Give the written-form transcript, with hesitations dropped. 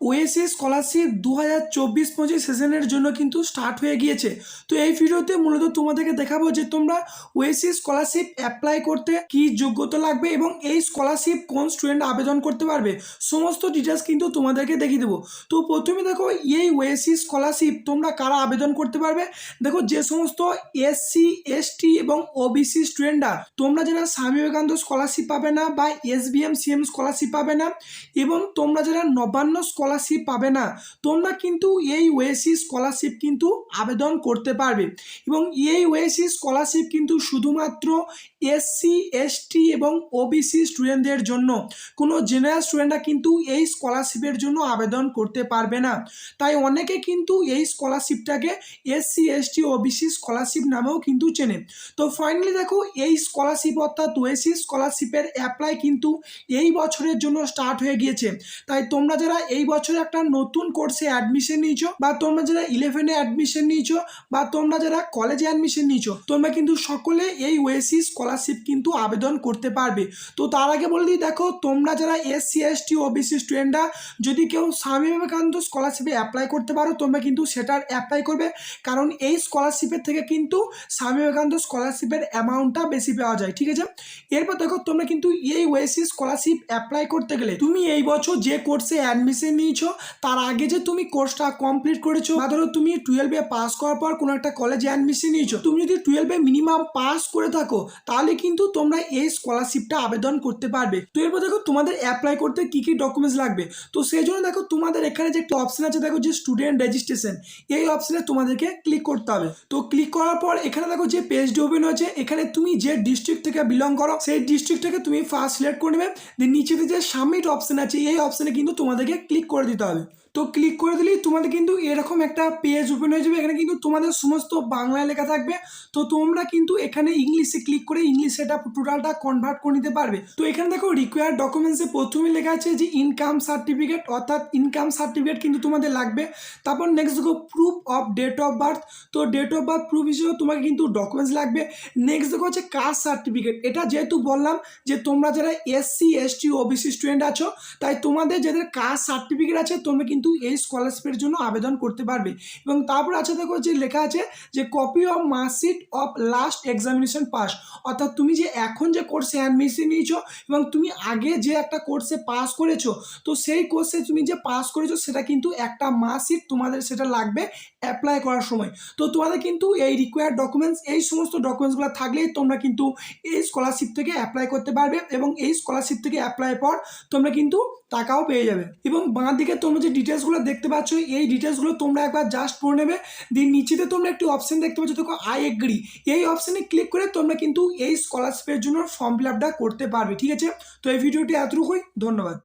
OSC scholarship 2024-25 সেশনের জন্য কিন্তু স্টার্ট হয়ে গিয়েছে। তো এই ভিডিওতে মূলত তোমাদেরকে দেখাবো যে তোমরা ওএসসি স্কলারশিপ অ্যাপ্লাই করতে কি যোগ্যতা লাগবে এবং এই স্কলারশিপ কোন স্টুডেন্ট আবেদন করতে পারবে, সমস্ত ডিটেলস কিন্তু তোমাদেরকে দেখিয়ে দেবো। তো প্রথমে দেখো, এই ওএসসি স্কলারশিপ তোমরা কারা আবেদন করতে পারবে। দেখো, যে সমস্ত এসসি এসটি এবং ওবিসি স্টুডেন্টরা, তোমরা যারা স্বামী বিবেকানন্দ স্কলারশিপ পাবে না বা এসবিএম সিএম স্কলারশিপ পাবে না এবং তোমরা যারা নবান্ন স্কলারশিপ পাবে না, তোমরা কিন্তু এই ওএসসি স্কলারশিপ কিন্তু আবেদন করতে পারবে। এবং এই ওএসসি স্কলারশিপ কিন্তু শুধুমাত্র এসসি এসটি এবং ওবিসি স্টুডেন্টদের জন্য, কোনো জেনারেল স্টুডেন্টরা কিন্তু এই স্কলারশিপের জন্য আবেদন করতে পারবে না। তাই অনেকে কিন্তু এই স্কলারশিপটাকে এসসি এসটি ওবিসি স্কলারশিপ নামেও কিন্তু চেনে। তো ফাইনালি দেখো, এই স্কলারশিপ অর্থাৎ ওএসসি স্কলারশিপের অ্যাপ্লাই কিন্তু এই বছরের জন্য স্টার্ট হয়ে গিয়েছে। তাই তোমরা যারা এই বছর একটা নতুন কোর্সে অ্যাডমিশন নিয়েছো, বা তোমরা যারা 11-এ অ্যাডমিশন নিয়েছো, বা তোমরা যারা কলেজে অ্যাডমিশন নিয়েছো, তোমরা কিন্তু সকলে এই ওএসসি স্কলারশিপ কিন্তু আবেদন করতে পারবে। তো তার আগে বলে দিই, দেখো তোমরা যারা এসসি এসটি ওবিসি স্টুডেন্টরা যদি কেউ স্বামী বিবেকানন্দ স্কলারশিপে অ্যাপ্লাই করতে পারো, তোমরা কিন্তু সেটার অ্যাপ্লাই করবে, কারণ এই স্কলারশিপের থেকে কিন্তু স্বামী বিবেকানন্দ স্কলারশিপের অ্যামাউন্টটা বেশি পাওয়া যায়। ঠিক আছে, এরপর দেখো, তোমরা কিন্তু এই ওএসসি স্কলারশিপ অ্যাপ্লাই করতে গেলে তুমি এই বছর যে কোর্সে অ্যাডমিশন নিয়েছো, তার আগে যে তুমি কোর্সটা কমপ্লিট করেছো, বা ধরো তুমি 12-এ পাস করার পর কোনো একটা কলেজে অ্যাডমিশন নিয়েছো, তুমি যদি 12-এ মিনিমাম পাস করে থাকো, তাহলে কিন্তু তোমরা এই স্কলারশিপটা আবেদন করতে পারবে। তো এরপর দেখো, তোমাদের অ্যাপ্লাই করতে কি কি ডকুমেন্টস লাগবে। তো সেই জন্য দেখো, তোমাদের এখানে যে একটা অপশন আছে, দেখো যে স্টুডেন্ট রেজিস্ট্রেশন, এই অপশনে তোমাদেরকে ক্লিক করতে হবে। তো ক্লিক করার পর এখানে দেখো যে পেজটি ওপেন হয়েছে, এখানে তুমি যে ডিস্ট্রিক্ট থেকে বিলং করো সেই ডিস্ট্রিক্টটাকে তুমি ফার্স্ট সিলেক্ট করে নেবে। দেন নিচেতে যে সাবমিট অপশন আছে, এই অপশনে কিন্তু তোমাদেরকে ক্লিক করে দিতে হবে। তো ক্লিক করে দিলেই তোমাদের কিন্তু এরকম একটা পেজ ওপেন হয়ে যাবে। এখানে কিন্তু তোমাদের সমস্ত বাংলায় লেখা থাকবে। তো তোমরা কিন্তু এখানে ইংলিশে ক্লিক করে ইংলিশ সেটা টোটালটা কনভার্ট করে নিতে পারবে। তো এখানে দেখো রিকোয়ার্ড ডকুমেন্টসে প্রথমে লেখা আছে যে ইনকাম সার্টিফিকেট, অর্থাৎ ইনকাম সার্টিফিকেট কিন্তু তোমাদের লাগবে। তারপর নেক্সট দেখো proof of date of birth, তো ডেট অফ বার্থ প্রুফ হিসেবে তোমাকে কিন্তু ডকুমেন্টস লাগবে। নেক্সট দেখো হচ্ছে কাস্ট সার্টিফিকেট, এটা যেহেতু বললাম যে তোমরা যারা এসসি এসটি ওবিসি স্টুডেন্ট আছো, তাই তোমাদের যাদের কাস্ট সার্টিফিকেট আছে, তোমরা কিন্তু এই স্কলারশিপের জন্য আবেদন করতে পারবে। এবং তারপর আছে দেখো যে লেখা আছে যে copy of marksheet of last examination pass, অর্থাৎ তুমি যে এখন যে কোর্সে অ্যাডমিশন নিয়েছো এবং তুমি আগে যে একটা কোর্সে পাস করেছো, তো সেই কোর্সে তুমি যে পাস করেছো সেটা কিন্তু একটা মার্কশিট তোমাদের সেটা লাগবে অ্যাপ্লাই করার সময়। তো তোমাদের কিন্তু এই রিকোয়ার্ড ডকুমেন্টস, এই সমস্ত ডকুমেন্টসগুলো থাকলেই তোমরা কিন্তু এই স্কলারশিপ থেকে অ্যাপ্লাই করতে পারবে। এবং এই স্কলারশিপ থেকে অ্যাপ্লাই পর তোমরা কিন্তু টাকাও পেয়ে যাবে। এবং বাঁ দিকে তোমরা যে ডিটেলসগুলো দেখতে পাচ্ছ, এই ডিটেলসগুলো তোমরা একবার জাস্ট পড়ে নেবে। দিয়ে নিচেতে তোমরা একটি অপশন দেখতে পাচ্ছ, দেখো আই এগ্রি, এই অপশানে ক্লিক করে তোমরা কিন্তু এই স্কলারশিপের জন্য ফর্ম ফিল আপটা করতে পারবে। ঠিক আছে, তো এই ভিডিওটি এতটুকুই, ধন্যবাদ।